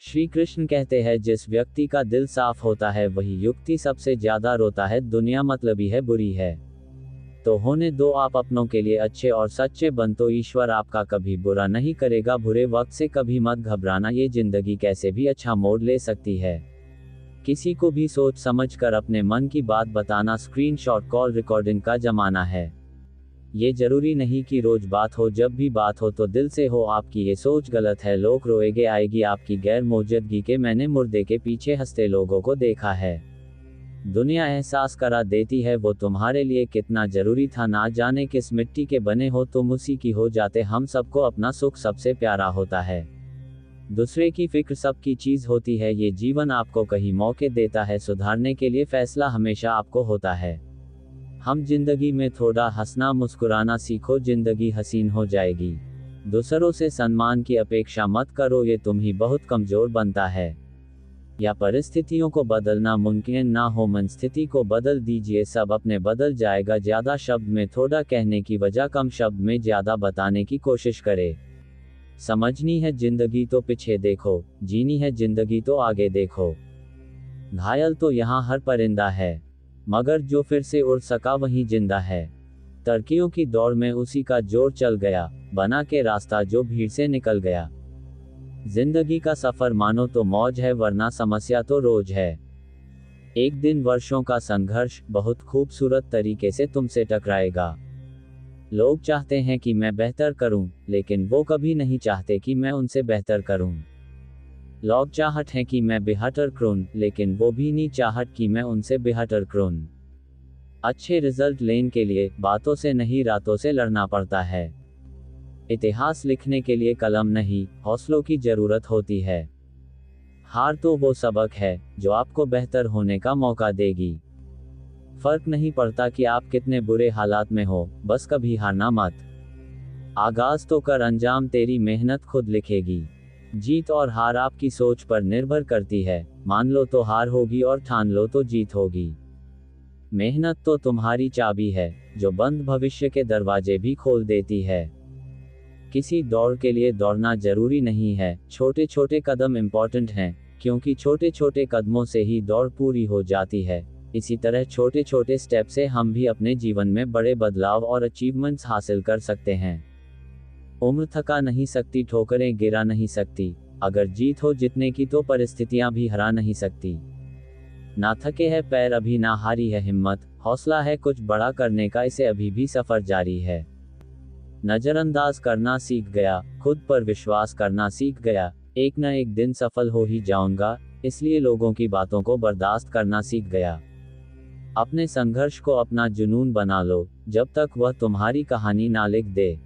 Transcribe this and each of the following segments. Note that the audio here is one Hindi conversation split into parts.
श्री कृष्ण कहते हैं जिस व्यक्ति का दिल साफ होता है वही युक्ति सबसे ज्यादा रोता है, दुनिया मतलबी है, बुरी है। तो होने दो आप अपनों के लिए अच्छे और सच्चे बन तो ईश्वर आपका कभी बुरा नहीं करेगा। बुरे वक्त से कभी मत घबराना, ये जिंदगी कैसे भी अच्छा मोड़ ले सकती है। किसी को भी सोच समझ कर अपने मन की बात बताना स्क्रीनशॉट कॉल रिकॉर्डिंग का जमाना है। ये जरूरी नहीं कि रोज बात हो, जब भी बात हो तो दिल से हो। आपकी ये सोच गलत है, लोग रोएंगे आएगी आपकी गैर मौजूदगी के। मैंने मुर्दे के पीछे हंसते लोगों को देखा है। दुनिया एहसास करा देती है वो तुम्हारे लिए कितना जरूरी था। ना जाने किस मिट्टी के बने हो तुम उसी की हो जाते। हम सबको अपना सुख सबसे प्यारा होता है, दूसरे की फिक्र सबकी चीज होती है। ये जीवन आपको कहीं मौके देता है, सुधारने के लिए फैसला हमेशा आपको होता है। हम जिंदगी में थोड़ा हंसना मुस्कुराना सीखो, जिंदगी हसीन हो जाएगी। दूसरों से सम्मान की अपेक्षा मत करो, ये तुम ही बहुत कमजोर बनता है। या परिस्थितियों को बदलना मुमकिन ना हो, मनस्थिति को बदल दीजिए, सब अपने बदल जाएगा। ज्यादा शब्द में थोड़ा कहने की वजह कम शब्द में ज्यादा बताने की कोशिश करे। समझनी है जिंदगी तो पीछे देखो, जीनी है जिंदगी तो आगे देखो। घायल तो यहाँ हर परिंदा है, मगर जो फिर से उड़ सका वही जिंदा है। तरक्कियों की दौड़ में उसी का जोर चल गया, बना के रास्ता जो भीड़ से निकल गया। जिंदगी का सफर मानो तो मौज है, वरना समस्या तो रोज है। एक दिन वर्षों का संघर्ष बहुत खूबसूरत तरीके से तुमसे टकराएगा। लोग चाहते हैं कि मैं बेहतर करूं, लेकिन वो कभी नहीं चाहते कि मैं उनसे बेहतर करूं। लोग चाहत हैं कि मैं बेहतर करूं, लेकिन वो भी नहीं चाहत कि मैं उनसे बेहतर करूं। अच्छे रिजल्ट लेने के लिए बातों से नहीं रातों से लड़ना पड़ता है। इतिहास लिखने के लिए कलम नहीं हौसलों की जरूरत होती है। हार तो वो सबक है जो आपको बेहतर होने का मौका देगी। फर्क नहीं पड़ता कि आप कितने बुरे हालात में हो, बस कभी हारना मत। आगाज तो कर, अंजाम तेरी मेहनत खुद लिखेगी। जीत और हार आपकी सोच पर निर्भर करती है। मान लो तो हार होगी और ठान लो तो जीत होगी। मेहनत तो तुम्हारी चाबी है जो बंद भविष्य के दरवाजे भी खोल देती है। किसी दौड़ के लिए दौड़ना जरूरी नहीं है, छोटे छोटे कदम इंपॉर्टेंट हैं, क्योंकि छोटे छोटे कदमों से ही दौड़ पूरी हो जाती है। इसी तरह छोटे छोटे स्टेप से हम भी अपने जीवन में बड़े बदलाव और अचीवमेंट्स हासिल कर सकते हैं। उम्र थका नहीं सकती, ठोकरें गिरा नहीं सकती। अगर जीत हो जितने की तो परिस्थितियां भी हरा नहीं सकती। ना थके है पैर अभी, ना हारी है हिम्मत। हौसला है कुछ बड़ा करने का, इसे अभी भी सफर जारी है। नजरअंदाज करना सीख गया, खुद पर विश्वास करना सीख गया। एक न एक दिन सफल हो ही जाऊंगा, इसलिए लोगों की बातों को बर्दाश्त करना सीख गया। अपने संघर्ष को अपना जुनून बना लो, जब तक वह तुम्हारी कहानी ना लिख दे।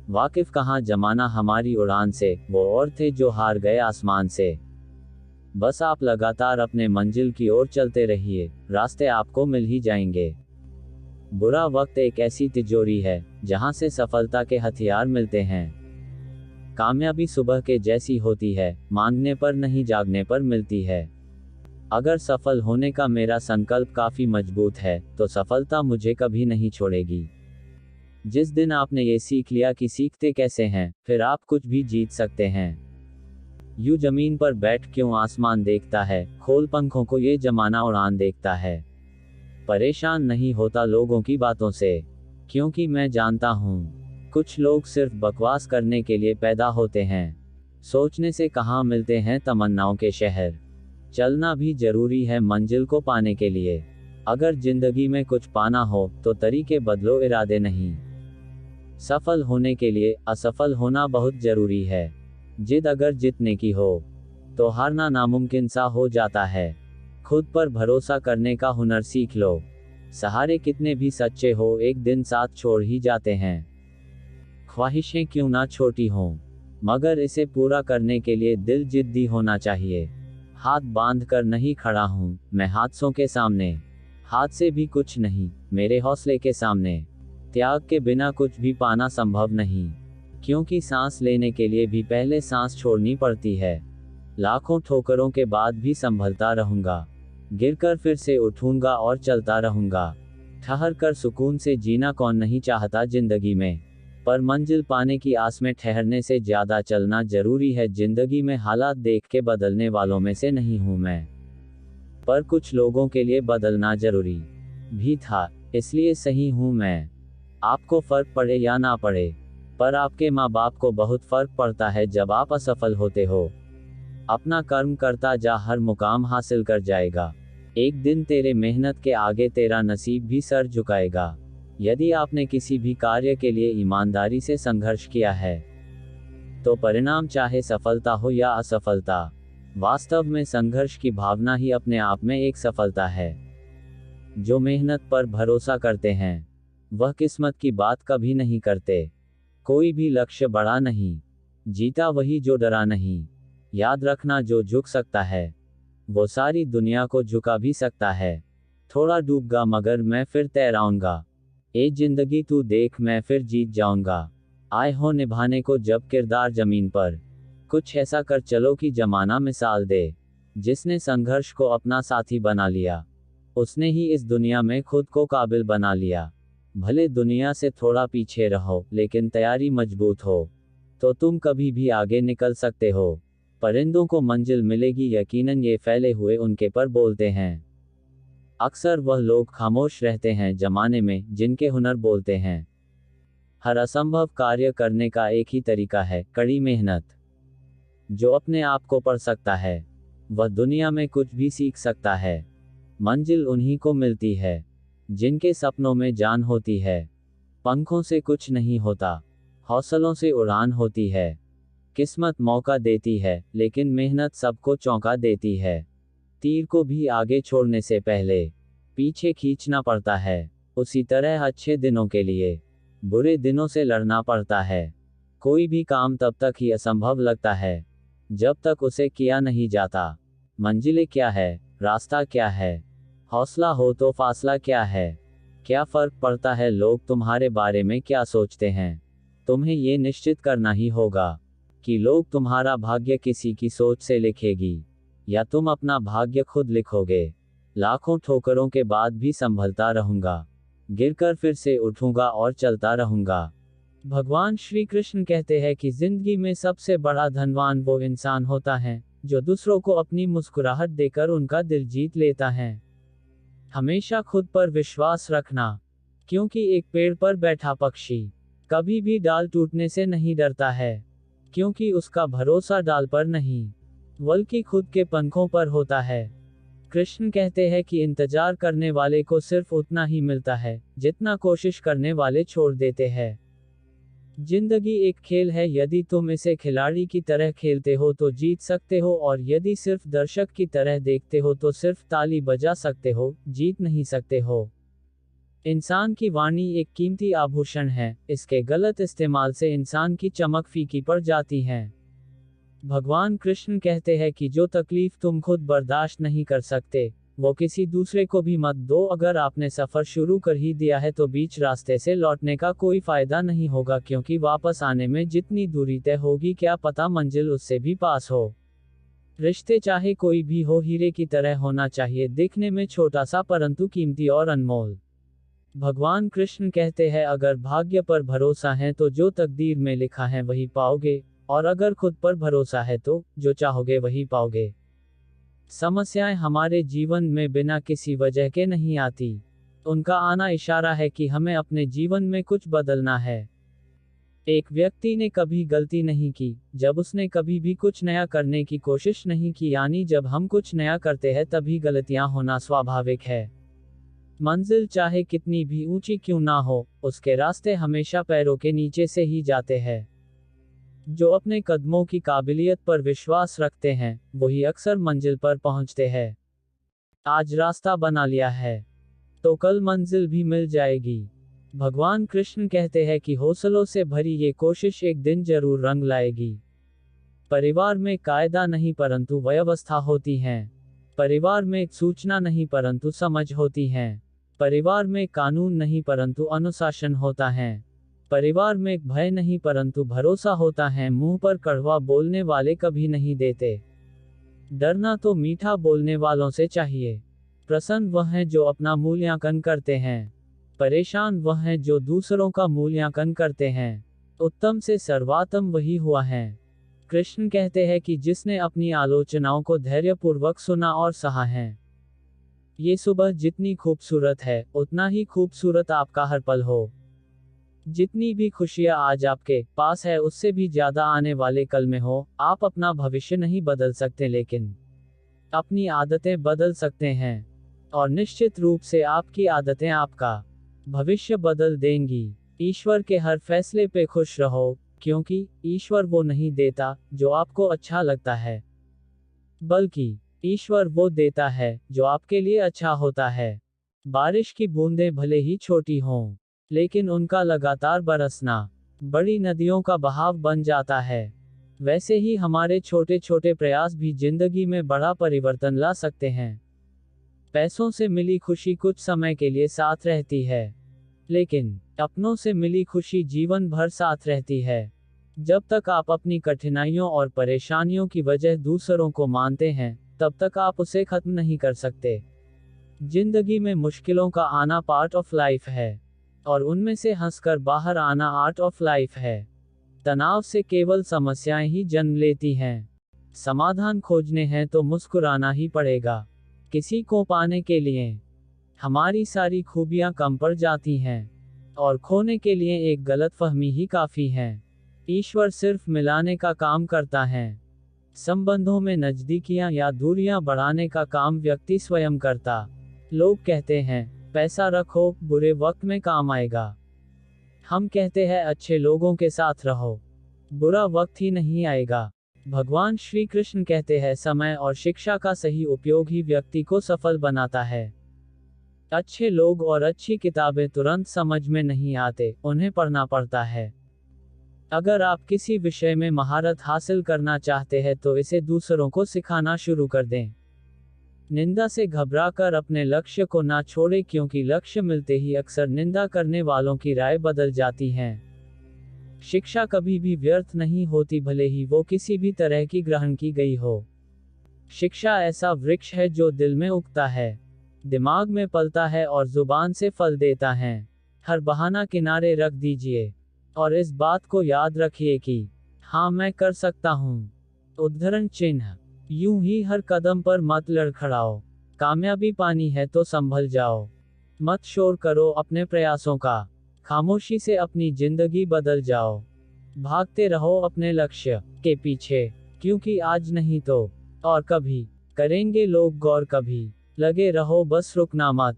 वाकिफ कहाँ जमाना हमारी उड़ान से, वो और थे जो हार गए आसमान से। बस आप लगातार अपने मंजिल की ओर चलते रहिए, रास्ते आपको मिल ही जाएंगे। बुरा वक्त एक ऐसी तिजोरी है जहां से सफलता के हथियार मिलते हैं। कामयाबी सुबह के जैसी होती है, मांगने पर नहीं जागने पर मिलती है। अगर सफल होने का मेरा संकल्प काफी मजबूत है तो सफलता मुझे कभी नहीं छोड़ेगी। जिस दिन आपने ये सीख लिया कि सीखते कैसे हैं, फिर आप कुछ भी जीत सकते हैं। यूं जमीन पर बैठ क्यों आसमान देखता है, खोल पंखों को ये जमाना उड़ान देखता है। परेशान नहीं होता लोगों की बातों से, क्योंकि मैं जानता हूँ कुछ लोग सिर्फ बकवास करने के लिए पैदा होते हैं। सोचने से कहाँ मिलते हैं तमन्नाओं के शहर। चलना भी जरूरी है मंजिल को पाने के लिए। अगर जिंदगी में कुछ पाना हो तो तरीके बदलो, इरादे नहीं। सफल होने के लिए असफल होना बहुत जरूरी है। जिद अगर जीतने की हो तो हारना नामुमकिन सा हो जाता है। खुद पर भरोसा करने का हुनर सीख लो। सहारे कितने भी सच्चे हो एक दिन साथ छोड़ ही जाते हैं। ख्वाहिशें क्यों ना छोटी हों, मगर इसे पूरा करने के लिए दिल जिद्दी होना चाहिए। हाथ बांध कर नहीं खड़ा हूँ मैं हादसों के सामने, हाथ से भी कुछ नहीं मेरे हौसले के सामने। त्याग के बिना कुछ भी पाना संभव नहीं, क्योंकि सांस लेने के लिए भी पहले सांस छोड़नी पड़ती है। लाखों ठोकरों के बाद भी संभलता रहूंगा, गिरकर फिर से उठूंगा और चलता रहूंगा। ठहर कर सुकून से जीना कौन नहीं चाहता जिंदगी में। पर मंजिल पाने की आस में ठहरने से ज्यादा चलना जरूरी है। जिंदगी में हालात देख के बदलने वालों में से नहीं हूं मैं, पर कुछ लोगों के लिए बदलना जरूरी भी था, इसलिए सही हूं मैं। आपको फर्क पड़े या ना पड़े, पर आपके माँ बाप को बहुत फर्क पड़ता है जब आप असफल होते हो। अपना कर्म करता जा, हर मुकाम हासिल कर जाएगा। एक दिन तेरे मेहनत के आगे तेरा नसीब भी सर झुकाएगा। यदि आपने किसी भी कार्य के लिए ईमानदारी से संघर्ष किया है, तो परिणाम चाहे सफलता हो या असफलता, वास्तव में संघर्ष की भावना ही अपने आप में एक सफलता है। जो मेहनत पर भरोसा करते हैं, वह किस्मत की बात कभी नहीं करते। कोई भी लक्ष्य बड़ा नहीं, जीता वही जो डरा नहीं। याद रखना, जो झुक सकता है, वो सारी दुनिया को झुका भी सकता है। थोड़ा डूबगा मगर मैं फिर तैराऊंगा। ए जिंदगी तू देख, मैं फिर जीत जाऊंगा। आए हो निभाने को जब किरदार जमीन पर, कुछ ऐसा कर चलो कि जमाना मिसाल दे। जिसने संघर्ष को अपना साथी बना लिया, उसने ही इस दुनिया में खुद को काबिल बना लिया। भले दुनिया से थोड़ा पीछे रहो, लेकिन तैयारी मजबूत हो, तो तुम कभी भी आगे निकल सकते हो। परिंदों को मंजिल मिलेगी यकीनन, ये फैले हुए उनके पर बोलते हैं। अक्सर वह लोग खामोश रहते हैं जमाने में जिनके हुनर बोलते हैं। हर असंभव कार्य करने का एक ही तरीका है, कड़ी मेहनत। जो अपने आप को पढ़ सकता है, वह दुनिया में कुछ भी सीख सकता है। मंजिल उन्हीं को मिलती है जिनके सपनों में जान होती है। पंखों से कुछ नहीं होता, हौसलों से उड़ान होती है। किस्मत मौका देती है, लेकिन मेहनत सबको चौंका देती है। तीर को भी आगे छोड़ने से पहले पीछे खींचना पड़ता है। उसी तरह अच्छे दिनों के लिए बुरे दिनों से लड़ना पड़ता है। कोई भी काम तब तक ही असंभव लगता है जब तक उसे किया नहीं जाता। मंजिलें क्या है, रास्ता क्या है, हौसला हो तो फासला क्या है। क्या फर्क पड़ता है लोग तुम्हारे बारे में क्या सोचते हैं। तुम्हें ये निश्चित करना ही होगा कि लोग तुम्हारा भाग्य किसी की सोच से लिखेगी, या तुम अपना भाग्य खुद लिखोगे। लाखों ठोकरों के बाद भी संभलता रहूंगा, गिरकर फिर से उठूंगा और चलता रहूंगा। भगवान श्री कृष्ण कहते हैं कि जिंदगी में सबसे बड़ा धनवान वो इंसान होता है जो दूसरों को अपनी मुस्कुराहट देकर उनका दिल जीत लेता है। हमेशा खुद पर विश्वास रखना, क्योंकि एक पेड़ पर बैठा पक्षी कभी भी डाल टूटने से नहीं डरता है, क्योंकि उसका भरोसा डाल पर नहीं बल्कि खुद के पंखों पर होता है। कृष्ण कहते हैं कि इंतजार करने वाले को सिर्फ उतना ही मिलता है जितना कोशिश करने वाले छोड़ देते हैं। जिंदगी एक खेल है, यदि तुम इसे खिलाड़ी की तरह खेलते हो तो जीत सकते हो, और यदि सिर्फ दर्शक की तरह देखते हो तो सिर्फ ताली बजा सकते हो, जीत नहीं सकते हो। इंसान की वाणी एक कीमती आभूषण है, इसके गलत इस्तेमाल से इंसान की चमक फीकी पड़ जाती है। भगवान कृष्ण कहते हैं कि जो तकलीफ तुम खुद बर्दाश्त नहीं कर सकते, वो किसी दूसरे को भी मत दो। अगर आपने सफर शुरू कर ही दिया है तो बीच रास्ते से लौटने का कोई फायदा नहीं होगा, क्योंकि वापस आने में जितनी दूरी तय होगी क्या पता मंजिल उससे भी पास हो। रिश्ते चाहे कोई भी हो, हीरे की तरह होना चाहिए, दिखने में छोटा सा परंतु कीमती और अनमोल। भगवान कृष्ण कहते हैं अगर भाग्य पर भरोसा है तो जो तकदीर में लिखा है वही पाओगे, और अगर खुद पर भरोसा है तो जो चाहोगे वही पाओगे। समस्याएं हमारे जीवन में बिना किसी वजह के नहीं आती, उनका आना इशारा है कि हमें अपने जीवन में कुछ बदलना है। एक व्यक्ति ने कभी गलती नहीं की जब उसने कभी भी कुछ नया करने की कोशिश नहीं की, यानी जब हम कुछ नया करते हैं तभी गलतियां होना स्वाभाविक है। मंजिल चाहे कितनी भी ऊंची क्यों ना हो, उसके रास्ते हमेशा पैरों के नीचे से ही जाते हैं। जो अपने कदमों की काबिलियत पर विश्वास रखते हैं वही अक्सर मंजिल पर पहुंचते हैं। आज रास्ता बना लिया है तो कल मंजिल भी मिल जाएगी। भगवान कृष्ण कहते हैं कि हौसलों से भरी ये कोशिश एक दिन जरूर रंग लाएगी। परिवार में कायदा नहीं परंतु व्यवस्था होती है। परिवार में सूचना नहीं परंतु समझ होती है। परिवार में कानून नहीं परंतु अनुशासन होता है। परिवार में भय नहीं परंतु भरोसा होता है। मुंह पर कड़वा बोलने वाले कभी नहीं देते। डरना तो मीठा बोलने वालों से चाहिए। प्रसन्न वह हैं जो अपना मूल्यांकन करते हैं, परेशान वह हैं जो दूसरों का मूल्यांकन करते हैं। उत्तम से सर्वोत्तम वही हुआ है। कृष्ण कहते हैं कि जिसने अपनी आलोचनाओं को धैर्यपूर्वक सुना और सहा है। ये सुबह जितनी खूबसूरत है, उतना ही खूबसूरत आपका हर पल हो। जितनी भी खुशियां आज आपके पास है, उससे भी ज्यादा आने वाले कल में हो। आप अपना भविष्य नहीं बदल सकते, लेकिन अपनी आदतें बदल सकते हैं। और निश्चित रूप से आपकी आदतें आपका भविष्य बदल देंगी। ईश्वर के हर फैसले पे खुश रहो, क्योंकि ईश्वर वो नहीं देता जो आपको अच्छा लगता है, बल्कि ईश्वर वो देता है जो आपके लिए अच्छा होता है। बारिश की बूंदें भले ही छोटी हों, लेकिन उनका लगातार बरसना बड़ी नदियों का बहाव बन जाता है। वैसे ही हमारे छोटे छोटे प्रयास भी जिंदगी में बड़ा परिवर्तन ला सकते हैं। पैसों से मिली खुशी कुछ समय के लिए साथ रहती है, लेकिन अपनों से मिली खुशी जीवन भर साथ रहती है। जब तक आप अपनी कठिनाइयों और परेशानियों की वजह दूसरों को मानते हैं, तब तक आप उसे खत्म नहीं कर सकते। जिंदगी में मुश्किलों का आना पार्ट ऑफ लाइफ है, और उनमें से हंसकर बाहर आना आर्ट ऑफ लाइफ है। तनाव से केवल समस्याएं ही जन्म लेती हैं। समाधान खोजने हैं तो मुस्कुराना ही पड़ेगा। किसी को पाने के लिए हमारी सारी खूबियां कम पड़ जाती हैं, और खोने के लिए एक गलतफहमी ही काफी है। ईश्वर सिर्फ मिलाने का काम करता है। संबंधों में नजदीकियां या दूरियां बढ़ाने का काम व्यक्ति स्वयं करता। लोग कहते हैं पैसा रखो, बुरे वक्त में काम आएगा। हम कहते हैं अच्छे लोगों के साथ रहो, बुरा वक्त ही नहीं आएगा। भगवान श्री कृष्ण कहते हैं समय और शिक्षा का सही उपयोग ही व्यक्ति को सफल बनाता है। अच्छे लोग और अच्छी किताबें तुरंत समझ में नहीं आते, उन्हें पढ़ना पड़ता है। अगर आप किसी विषय में महारत हासिल करना चाहते हैं तो इसे दूसरों को सिखाना शुरू कर दें। निंदा से घबराकर अपने लक्ष्य को ना छोड़ें, क्योंकि लक्ष्य मिलते ही अक्सर निंदा करने वालों की राय बदल जाती है। शिक्षा कभी भी व्यर्थ नहीं होती, भले ही वो किसी भी तरह की ग्रहण की गई हो। शिक्षा ऐसा वृक्ष है जो दिल में उगता है, दिमाग में पलता है और जुबान से फल देता है। हर बहाना किनारे रख दीजिए और इस बात को याद रखिए कि हाँ, मैं कर सकता हूँ। उद्धरण चिन्ह। यूं ही हर कदम पर मत लड़खड़ाओ, कामयाबी पानी है तो संभल जाओ। मत शोर करो अपने प्रयासों का, खामोशी से अपनी जिंदगी बदल जाओ। भागते रहो अपने लक्ष्य के पीछे, क्योंकि आज नहीं तो और कभी करेंगे लोग गौर। कभी लगे रहो, बस रुकना मत,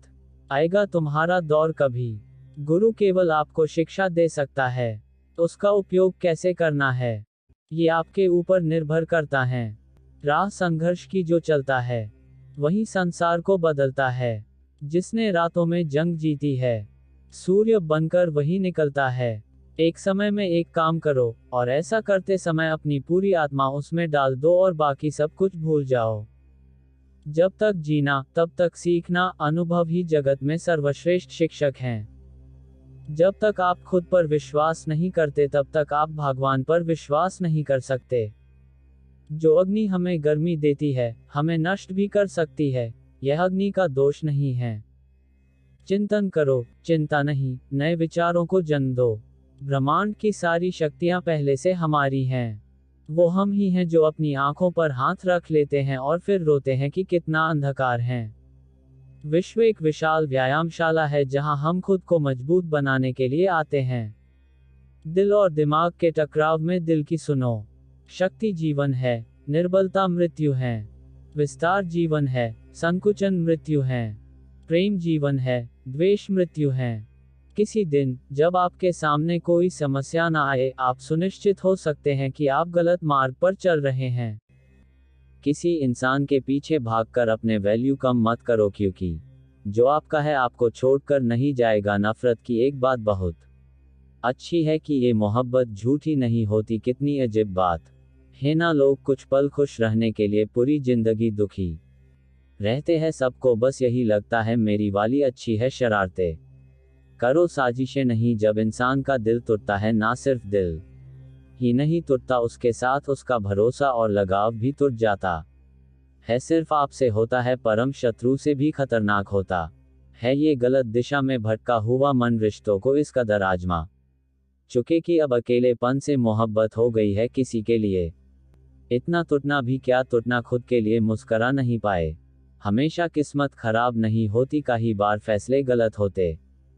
आएगा तुम्हारा दौर कभी। गुरु केवल आपको शिक्षा दे सकता है, उसका उपयोग कैसे करना है ये आपके ऊपर निर्भर करता है। राह संघर्ष की जो चलता है, वही संसार को बदलता है। जिसने रातों में जंग जीती है, सूर्य बनकर वही निकलता है। एक समय में एक काम करो, और ऐसा करते समय अपनी पूरी आत्मा उसमें डाल दो और बाकी सब कुछ भूल जाओ। जब तक जीना तब तक सीखना, अनुभव ही जगत में सर्वश्रेष्ठ शिक्षक हैं। जब तक आप खुद पर विश्वास नहीं करते, तब तक आप भगवान पर विश्वास नहीं कर सकते। जो अग्नि हमें गर्मी देती है, हमें नष्ट भी कर सकती है, यह अग्नि का दोष नहीं है। चिंतन करो, चिंता नहीं, नए विचारों को जन्म दो। ब्रह्मांड की सारी शक्तियां पहले से हमारी हैं। वो हम ही हैं जो अपनी आंखों पर हाथ रख लेते हैं और फिर रोते हैं कि कितना अंधकार है। विश्व एक विशाल व्यायामशाला है, जहां हम खुद को मजबूत बनाने के लिए आते हैं। दिल और दिमाग के टकराव में दिल की सुनो। शक्ति जीवन है, निर्बलता मृत्यु है। विस्तार जीवन है, संकुचन मृत्यु है। प्रेम जीवन है, द्वेष मृत्यु है। किसी दिन जब आपके सामने कोई समस्या ना आए, आप सुनिश्चित हो सकते हैं कि आप गलत मार्ग पर चल रहे हैं। किसी इंसान के पीछे भागकर अपने वैल्यू कम मत करो, क्योंकि जो आपका है आपको छोड़कर नहीं जाएगा। नफरत की एक बात बहुत अच्छी है कि ये मोहब्बत झूठी नहीं होती। कितनी अजीब बात है ना, लोग कुछ पल खुश रहने के लिए पूरी जिंदगी दुखी रहते हैं। सबको बस यही लगता है मेरी वाली अच्छी है। शरारतें करो, साजिशें नहीं। जब इंसान का दिल टूटता है, ना सिर्फ दिल ही नहीं टूटता, उसके साथ उसका भरोसा और लगाव भी टूट जाता है। सिर्फ आपसे होता है, परम शत्रु से भी खतरनाक होता है। ये गलत दिशा में भटका हुआ मन रिश्तों को इस कदर आजमा चुके कि अब अकेलेपन से मोहब्बत हो गई है किसी के लिए। इतना टूटना भी क्या, टूटना खुद के लिए मुस्करा नहीं पाए। हमेशा किस्मत खराब नहीं होती, कई बार फैसले गलत होते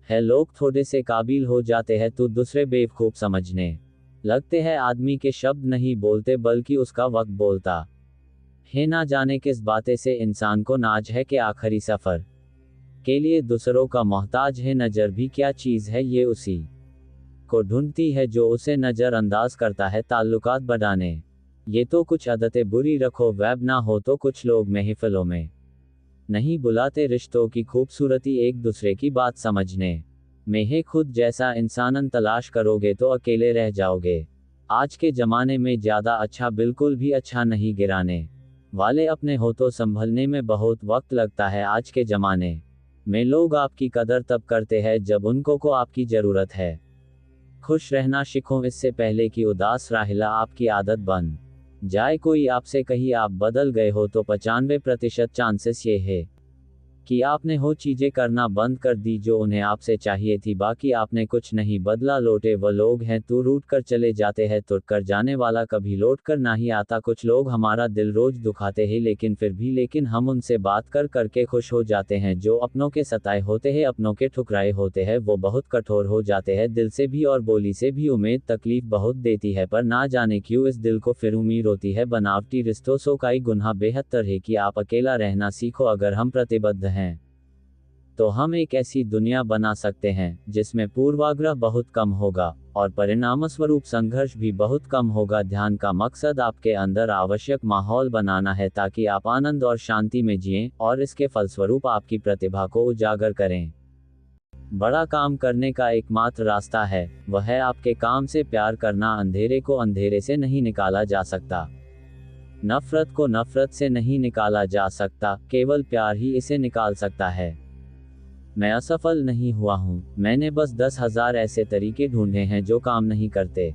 हैं। लोग थोड़े से काबिल हो जाते हैं तो दूसरे बेवकूफ समझने लगते हैं। आदमी के शब्द नहीं बोलते बल्कि उसका वक्त बोलता है। ना जाने किस बातें से इंसान को नाज है कि आखिरी सफर के लिए दूसरों का मोहताज है। नजर भी क्या चीज है, ये उसी को ढूंढती है जो उसे नजरअंदाज करता है ताल्लुकात बढ़ाने। ये तो कुछ आदतें बुरी रखो, वेब ना हो तो कुछ लोग महफिलों में नहीं बुलाते। रिश्तों की खूबसूरती एक दूसरे की बात समझने में है। खुद जैसा इंसान तलाश करोगे तो अकेले रह जाओगे। आज के जमाने में ज्यादा अच्छा बिल्कुल भी अच्छा नहीं, गिराने वाले अपने हो तो संभलने में बहुत वक्त लगता है। आज के जमाने में लोग आपकी कदर तब करते हैं जब उनको को आपकी जरूरत है। खुश रहना सीखो इससे पहले कि उदास राहिला आपकी आदत बन जाए। कोई आपसे कहीं आप बदल गए हो तो 95% चांसेस ये है कि आपने वो चीजें करना बंद कर दी जो उन्हें आपसे चाहिए थी। बाकी आपने कुछ नहीं बदला। लौटे वो लोग हैं तो रूठ कर चले जाते हैं, टूट कर जाने वाला कभी लौट कर नहीं आता। कुछ लोग हमारा दिल रोज दुखाते हैं लेकिन हम उनसे बात कर करके खुश हो जाते हैं। जो अपनों के सताए होते हैं, अपनों के ठुकराए होते हैं, वो बहुत कठोर हो जाते हैं, दिल से भी और बोली से भी। उम्मीद तकलीफ बहुत देती है पर ना जाने क्यों इस दिल को फिर उम्मीद होती है। बनावटी रिश्तों से कई गुना बेहतर है कि आप अकेला रहना सीखो। अगर हम प्रतिबद्ध हैं तो हम एक ऐसी दुनिया बना सकते हैं जिसमें पूर्वाग्रह बहुत कम होगा और परिणामस्वरूप संघर्ष भी बहुत कम होगा। ध्यान का मकसद आपके अंदर आवश्यक माहौल बनाना है ताकि आप आनंद और शांति में जिएं और इसके फलस्वरूप आपकी प्रतिभा को उजागर करें। बड़ा काम करने का एकमात्र रास्ता है, वह है आपके काम से प्यार करना। अंधेरे को अंधेरे से नहीं निकाला जा सकता, नफरत को नफरत से नहीं निकाला जा सकता, केवल प्यार ही इसे निकाल सकता है। मैं असफल नहीं हुआ हूं, मैंने बस 10,000 ऐसे तरीके ढूंढे हैं जो काम नहीं करते।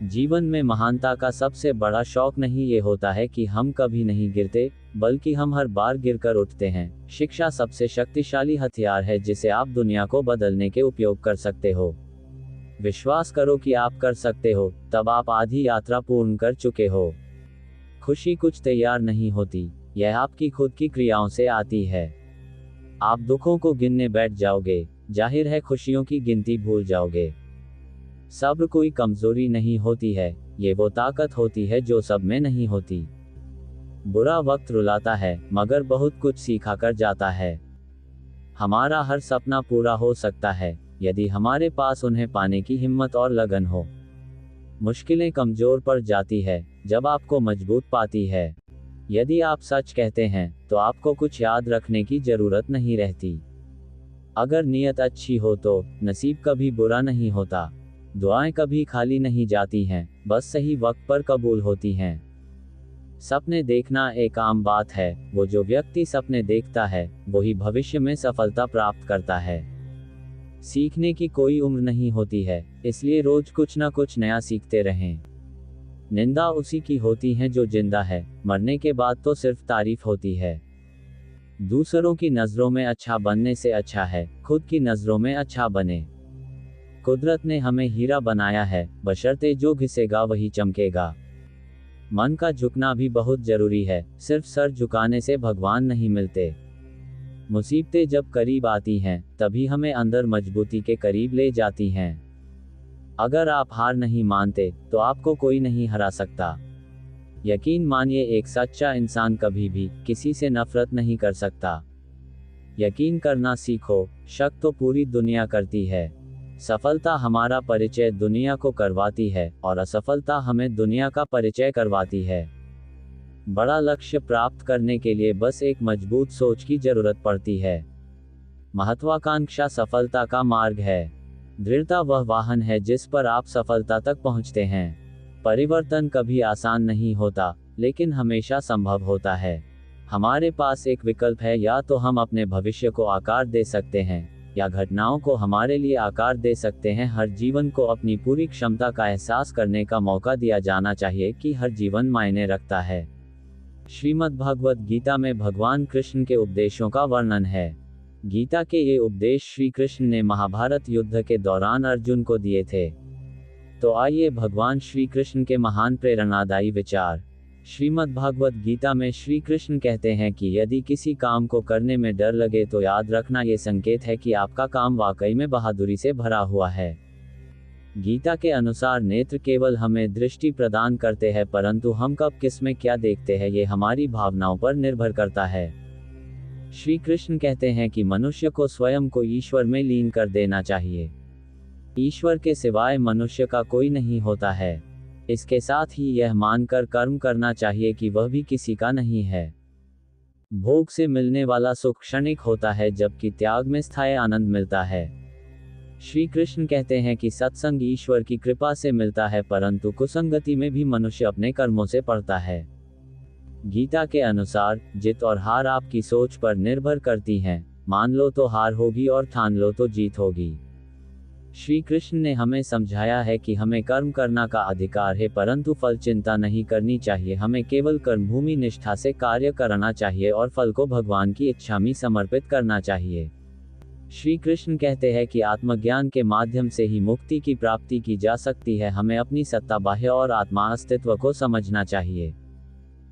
जीवन में महानता का सबसे बड़ा शौक नहीं ये होता है कि हम कभी नहीं गिरते, बल्कि हम हर बार गिरकर उठते हैं। शिक्षा सबसे शक्तिशाली हथियार है जिसे आप दुनिया को बदलने के उपयोग कर सकते हो। विश्वास करो कि आप कर सकते हो, तब आप आधी यात्रा पूर्ण कर चुके हो। खुशी कुछ तैयार नहीं होती, यह आपकी खुद की क्रियाओं से आती है। आप दुखों को गिनने बैठ जाओगे, जाहिर है खुशियों की गिनती भूल जाओगे। सब्र कोई कमजोरी नहीं होती है, ये वो ताकत होती है जो सब में नहीं होती। बुरा वक्त रुलाता है मगर बहुत कुछ सिखा कर जाता है। हमारा हर सपना पूरा हो सकता है यदि हमारे पास उन्हें पाने की हिम्मत और लगन हो। मुश्किलें कमजोर पड़ जाती है जब आपको मजबूत पाती है। यदि आप सच कहते हैं तो आपको कुछ याद रखने की जरूरत नहीं रहती। अगर नीयत अच्छी हो तो नसीब कभी बुरा नहीं होता। दुआएं कभी खाली नहीं जाती हैं, बस सही वक्त पर कबूल होती हैं। सपने देखना एक आम बात है, वो जो व्यक्ति सपने देखता है वही भविष्य में सफलता प्राप्त करता है। सीखने की कोई उम्र नहीं होती है, इसलिए रोज कुछ ना कुछ नया सीखते रहें। निंदा उसी की होती है जो जिंदा है, मरने के बाद तो सिर्फ तारीफ होती है। दूसरों की नजरों में अच्छा बनने से अच्छा है खुद की नजरों में अच्छा बने। कुदरत ने हमें हीरा बनाया है, बशर्ते जो घिसेगा वही चमकेगा। मन का झुकना भी बहुत जरूरी है, सिर्फ सर झुकाने से भगवान नहीं मिलते। मुसीबतें जब करीब आती हैं तभी हमें अंदर मजबूती के करीब ले जाती हैं। अगर आप हार नहीं मानते तो आपको कोई नहीं हरा सकता। यकीन मानिए, एक सच्चा इंसान कभी भी किसी से नफरत नहीं कर सकता। यकीन करना सीखो, शक तो पूरी दुनिया करती है। सफलता हमारा परिचय दुनिया को करवाती है और असफलता हमें दुनिया का परिचय करवाती है। बड़ा लक्ष्य प्राप्त करने के लिए बस एक मजबूत सोच की जरूरत पड़ती है। महत्वाकांक्षा सफलता का मार्ग है। दृढ़ता वह वाहन है जिस पर आप सफलता तक पहुंचते हैं। परिवर्तन कभी आसान नहीं होता, लेकिन हमेशा संभव होता है। हमारे पास एक विकल्प है, या तो हम अपने भविष्य को आकार दे सकते हैं या घटनाओं को हमारे लिए आकार दे सकते हैं। हर जीवन को अपनी पूरी क्षमता का एहसास करने का मौका दिया जाना चाहिए कि हर जीवन मायने रखता है। श्रीमद् भगवद गीता में भगवान कृष्ण के उपदेशों का वर्णन है। गीता के ये उपदेश श्री कृष्ण ने महाभारत युद्ध के दौरान अर्जुन को दिए थे। तो आइए भगवान श्री कृष्ण के महान प्रेरणादायी विचार। श्रीमद् भागवत गीता में श्री कृष्ण कहते हैं कि यदि किसी काम को करने में डर लगे तो याद रखना ये संकेत है कि आपका काम वाकई में बहादुरी से भरा हुआ है। गीता के अनुसार नेत्र केवल हमें दृष्टि प्रदान करते हैं, परंतु हम कब किस में क्या देखते हैं ये हमारी भावनाओं पर निर्भर करता है। श्री कृष्ण कहते हैं कि मनुष्य को स्वयं को ईश्वर में लीन कर देना चाहिए। ईश्वर के सिवाय मनुष्य का कोई नहीं होता है। इसके साथ ही यह मानकर कर्म करना चाहिए कि वह भी किसी का नहीं है। भोग से मिलने वाला सुख क्षणिक होता है, जबकि त्याग में स्थायी आनंद मिलता है। श्री कृष्ण कहते हैं कि सत्संग ईश्वर की कृपा से मिलता है, परंतु कुसंगति में भी मनुष्य अपने कर्मों से पड़ता है। गीता के अनुसार जीत और हार आपकी सोच पर निर्भर करती हैं। मान लो तो हार होगी और ठान लो तो जीत होगी। श्री कृष्ण ने हमें समझाया है कि हमें कर्म करना का अधिकार है, परंतु फल चिंता नहीं करनी चाहिए। हमें केवल कर्मभूमि निष्ठा से कार्य करना चाहिए और फल को भगवान की इच्छा में समर्पित करना चाहिए। श्री कृष्ण कहते हैं कि आत्मज्ञान के माध्यम से ही मुक्ति की प्राप्ति की जा सकती है। हमें अपनी सत्ता, बाह्य और आत्मा अस्तित्व को समझना चाहिए।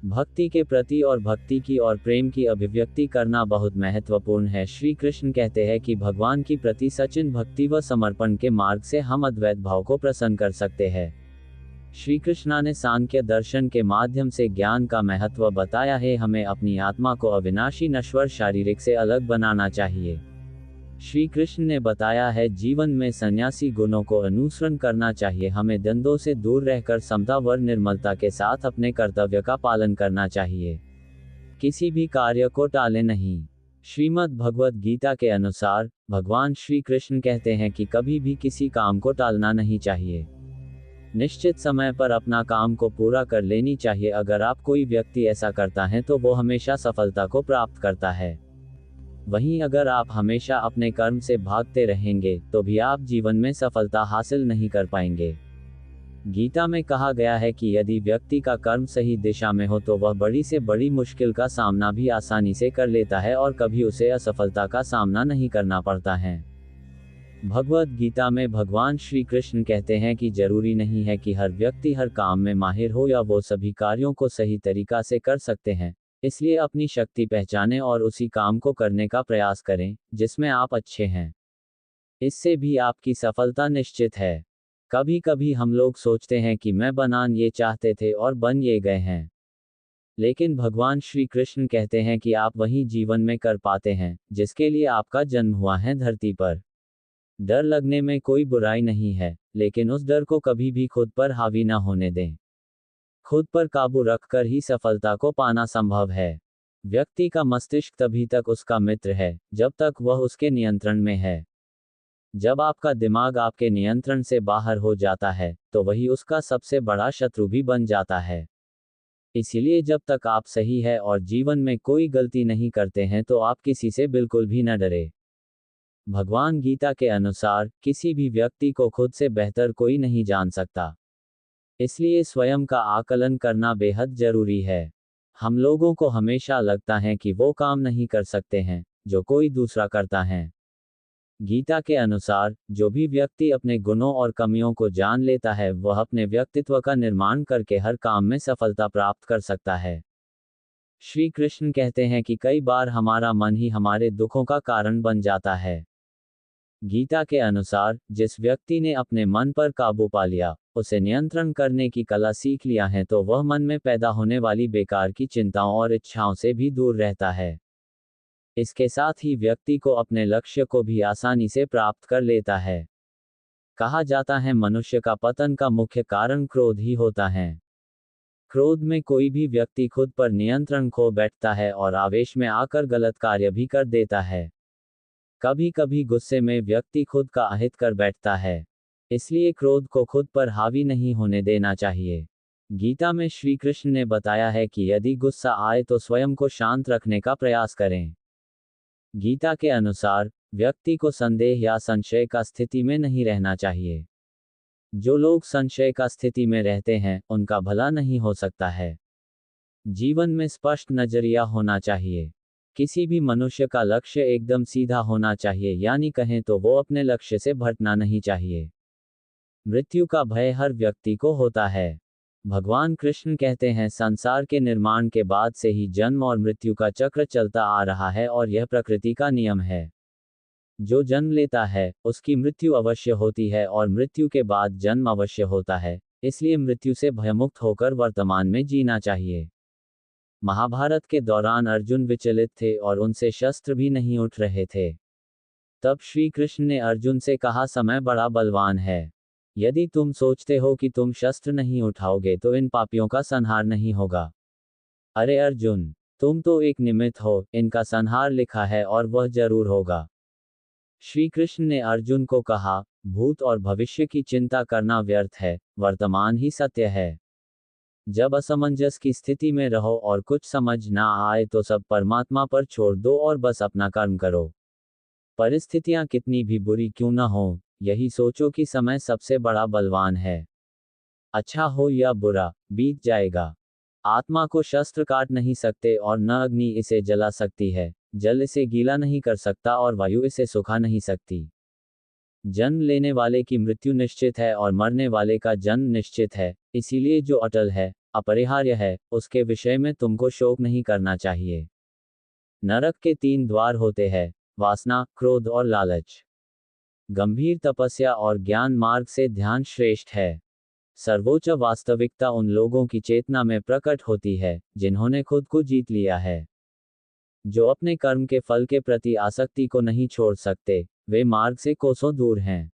भक्ति के प्रति और भक्ति की और प्रेम की अभिव्यक्ति करना बहुत महत्वपूर्ण है। श्री कृष्ण कहते हैं कि भगवान की प्रति सचिन भक्ति व समर्पण के मार्ग से हम अद्वैत भाव को प्रसन्न कर सकते हैं। श्री कृष्ण ने सांख्य दर्शन के माध्यम से ज्ञान का महत्व बताया है। हमें अपनी आत्मा को अविनाशी नश्वर शारीरिक से अलग बनाना चाहिए। श्री कृष्ण ने बताया है जीवन में सन्यासी गुणों को अनुसरण करना चाहिए। हमें द्वंद्वों से दूर रहकर समता व निर्मलता के साथ अपने कर्तव्य का पालन करना चाहिए। किसी भी कार्य को टाले नहीं। श्रीमद् भगवत गीता के अनुसार भगवान श्री कृष्ण कहते हैं कि कभी भी किसी काम को टालना नहीं चाहिए। निश्चित समय पर अपना काम को पूरा कर लेनी चाहिए। अगर आप कोई व्यक्ति ऐसा करता है तो वो हमेशा सफलता को प्राप्त करता है। वहीं अगर आप हमेशा अपने कर्म से भागते रहेंगे तो भी आप जीवन में सफलता हासिल नहीं कर पाएंगे। गीता में कहा गया है कि यदि व्यक्ति का कर्म सही दिशा में हो तो वह बड़ी से बड़ी मुश्किल का सामना भी आसानी से कर लेता है और कभी उसे असफलता का सामना नहीं करना पड़ता है। भगवद गीता में भगवान श्री कृष्ण कहते हैं कि जरूरी नहीं है कि हर व्यक्ति हर काम में माहिर हो या वो सभी कार्यों को सही तरीका से कर सकते हैं। इसलिए अपनी शक्ति पहचानें और उसी काम को करने का प्रयास करें जिसमें आप अच्छे हैं। इससे भी आपकी सफलता निश्चित है। कभी कभी हम लोग सोचते हैं कि मैं बनान ये चाहते थे और बन ये गए हैं, लेकिन भगवान श्री कृष्ण कहते हैं कि आप वही जीवन में कर पाते हैं जिसके लिए आपका जन्म हुआ है धरती पर। डर लगने में कोई बुराई नहीं है, लेकिन उस डर को कभी भी खुद पर हावी न होने दें। खुद पर काबू रखकर ही सफलता को पाना संभव है। व्यक्ति का मस्तिष्क तभी तक उसका मित्र है जब तक वह उसके नियंत्रण में है। जब आपका दिमाग आपके नियंत्रण से बाहर हो जाता है तो वही उसका सबसे बड़ा शत्रु भी बन जाता है। इसीलिए जब तक आप सही है और जीवन में कोई गलती नहीं करते हैं तो आप किसी से बिल्कुल भी न डरे। भगवान गीता के अनुसार किसी भी व्यक्ति को खुद से बेहतर कोई नहीं जान सकता। इसलिए स्वयं का आकलन करना बेहद जरूरी है। हम लोगों को हमेशा लगता है कि वो काम नहीं कर सकते हैं जो कोई दूसरा करता है। गीता के अनुसार जो भी व्यक्ति अपने गुणों और कमियों को जान लेता है वह अपने व्यक्तित्व का निर्माण करके हर काम में सफलता प्राप्त कर सकता है। श्री कृष्ण कहते हैं कि कई बार हमारा मन ही हमारे दुखों का कारण बन जाता है। गीता के अनुसार जिस व्यक्ति ने अपने मन पर काबू पा लिया, उसे नियंत्रण करने की कला सीख लिया है, तो वह मन में पैदा होने वाली बेकार की चिंताओं और इच्छाओं से भी दूर रहता है। इसके साथ ही व्यक्ति को अपने लक्ष्य को भी आसानी से प्राप्त कर लेता है। कहा जाता है मनुष्य का पतन का मुख्य कारण क्रोध ही होता है। क्रोध में कोई भी व्यक्ति खुद पर नियंत्रण खो बैठता है और आवेश में आकर गलत कार्य भी कर देता है। कभी कभी गुस्से में व्यक्ति खुद का अहित कर बैठता है। इसलिए क्रोध को खुद पर हावी नहीं होने देना चाहिए। गीता में श्री कृष्ण ने बताया है कि यदि गुस्सा आए तो स्वयं को शांत रखने का प्रयास करें। गीता के अनुसार व्यक्ति को संदेह या संशय का स्थिति में नहीं रहना चाहिए। जो लोग संशय का स्थिति में रहते हैं उनका भला नहीं हो सकता है। जीवन में स्पष्ट नजरिया होना चाहिए। किसी भी मनुष्य का लक्ष्य एकदम सीधा होना चाहिए, यानी कहें तो वो अपने लक्ष्य से भटकना नहीं चाहिए। मृत्यु का भय हर व्यक्ति को होता है। भगवान कृष्ण कहते हैं, संसार के निर्माण के बाद से ही जन्म और मृत्यु का चक्र चलता आ रहा है और यह प्रकृति का नियम है। जो जन्म लेता है उसकी मृत्यु अवश्य होती है और मृत्यु के बाद जन्म अवश्य होता है, इसलिए मृत्यु से भयमुक्त होकर वर्तमान में जीना चाहिए। महाभारत के दौरान अर्जुन विचलित थे और उनसे शस्त्र भी नहीं उठ रहे थे। तब श्री कृष्ण ने अर्जुन से कहा, समय बड़ा बलवान है। यदि तुम सोचते हो कि तुम शस्त्र नहीं उठाओगे तो इन पापियों का संहार नहीं होगा। अरे अर्जुन, तुम तो एक निमित्त हो, इनका संहार लिखा है और वह जरूर होगा। श्री कृष्ण ने अर्जुन को कहा, भूत और भविष्य की चिंता करना व्यर्थ है, वर्तमान ही सत्य है। जब असमंजस की स्थिति में रहो और कुछ समझ ना आए तो सब परमात्मा पर छोड़ दो और बस अपना कर्म करो। परिस्थितियां कितनी भी बुरी क्यों न हो, यही सोचो कि समय सबसे बड़ा बलवान है। अच्छा हो या बुरा, बीत जाएगा। आत्मा को शस्त्र काट नहीं सकते और न अग्नि इसे जला सकती है, जल इसे गीला नहीं कर सकता और वायु इसे सुखा नहीं सकती। जन्म लेने वाले की मृत्यु निश्चित है और मरने वाले का जन्म निश्चित है, इसीलिए जो अटल है, अपरिहार्य है, उसके विषय में तुमको शोक नहीं करना चाहिए। नरक के 3 द्वार होते हैं, वासना, क्रोध और लालच। गंभीर तपस्या और ज्ञान मार्ग से ध्यान श्रेष्ठ है। सर्वोच्च वास्तविकता उन लोगों की चेतना में प्रकट होती है जिन्होंने खुद को जीत लिया है। जो अपने कर्म के फल के प्रति आसक्ति को नहीं छोड़ सकते, वे मार्ग से कोसों दूर हैं।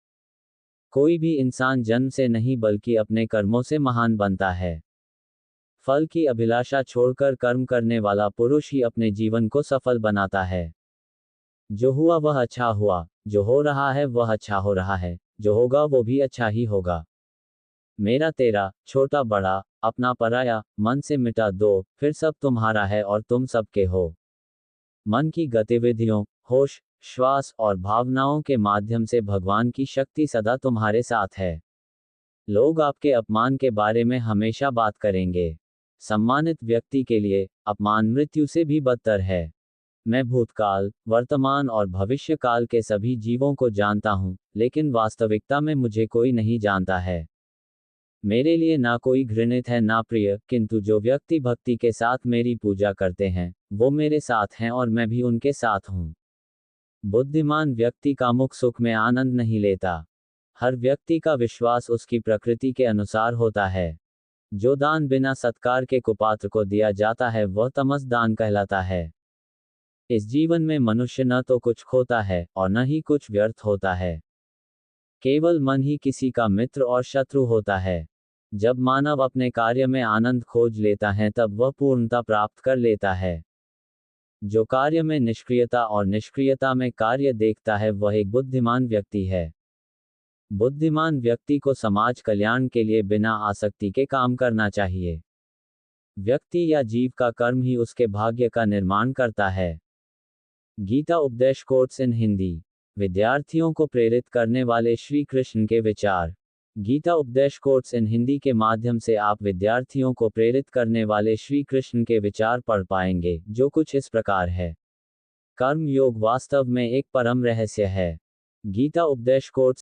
कोई भी इंसान जन्म से नहीं बल्कि अपने कर्मों से महान बनता है। फल की अभिलाषा छोड़कर कर्म करने वाला पुरुष ही अपने जीवन को सफल बनाता है। जो हुआ वह अच्छा हुआ, जो हो रहा है वह अच्छा हो रहा है, जो होगा वो भी अच्छा ही होगा। मेरा तेरा, छोटा बड़ा, अपना पराया, मन से मिटा दो, फिर सब तुम्हारा है और तुम सबके हो। मन की गतिविधियों, होश, श्वास और भावनाओं के माध्यम से भगवान की शक्ति सदा तुम्हारे साथ है। लोग आपके अपमान के बारे में हमेशा बात करेंगे। सम्मानित व्यक्ति के लिए अपमान मृत्यु से भी बदतर है। मैं भूतकाल, वर्तमान और भविष्य काल के सभी जीवों को जानता हूं, लेकिन वास्तविकता में मुझे कोई नहीं जानता है। मेरे लिए ना कोई घृणित है ना प्रिय, किंतु जो व्यक्ति भक्ति के साथ मेरी पूजा करते हैं, वो मेरे साथ हैं और मैं भी उनके साथ हूं। बुद्धिमान व्यक्ति का मुख सुख में आनंद नहीं लेता। हर व्यक्ति का विश्वास उसकी प्रकृति के अनुसार होता है। जो दान बिना सत्कार के कुपात्र को दिया जाता है वह तमस दान कहलाता है। इस जीवन में मनुष्य न तो कुछ खोता है और न ही कुछ व्यर्थ होता है। केवल मन ही किसी का मित्र और शत्रु होता है। जब मानव अपने कार्य में आनंद खोज लेता है तब वह पूर्णता प्राप्त कर लेता है। जो कार्य में निष्क्रियता और निष्क्रियता में कार्य देखता है वह एक बुद्धिमान व्यक्ति है। बुद्धिमान व्यक्ति को समाज कल्याण के लिए बिना आसक्ति के काम करना चाहिए। व्यक्ति या जीव का कर्म ही उसके भाग्य का निर्माण करता है। गीता उपदेश कोट्स इन हिंदी। विद्यार्थियों को प्रेरित करने वाले श्री कृष्ण के विचार। गीता उपदेश कोट्स इन हिंदी के माध्यम से आप विद्यार्थियों को प्रेरित करने वाले श्री कृष्ण के विचार पढ़ पाएंगे, जो कुछ इस प्रकार है। कर्म योग वास्तव में एक परम रहस्य है। गीता उपदेश कोट्स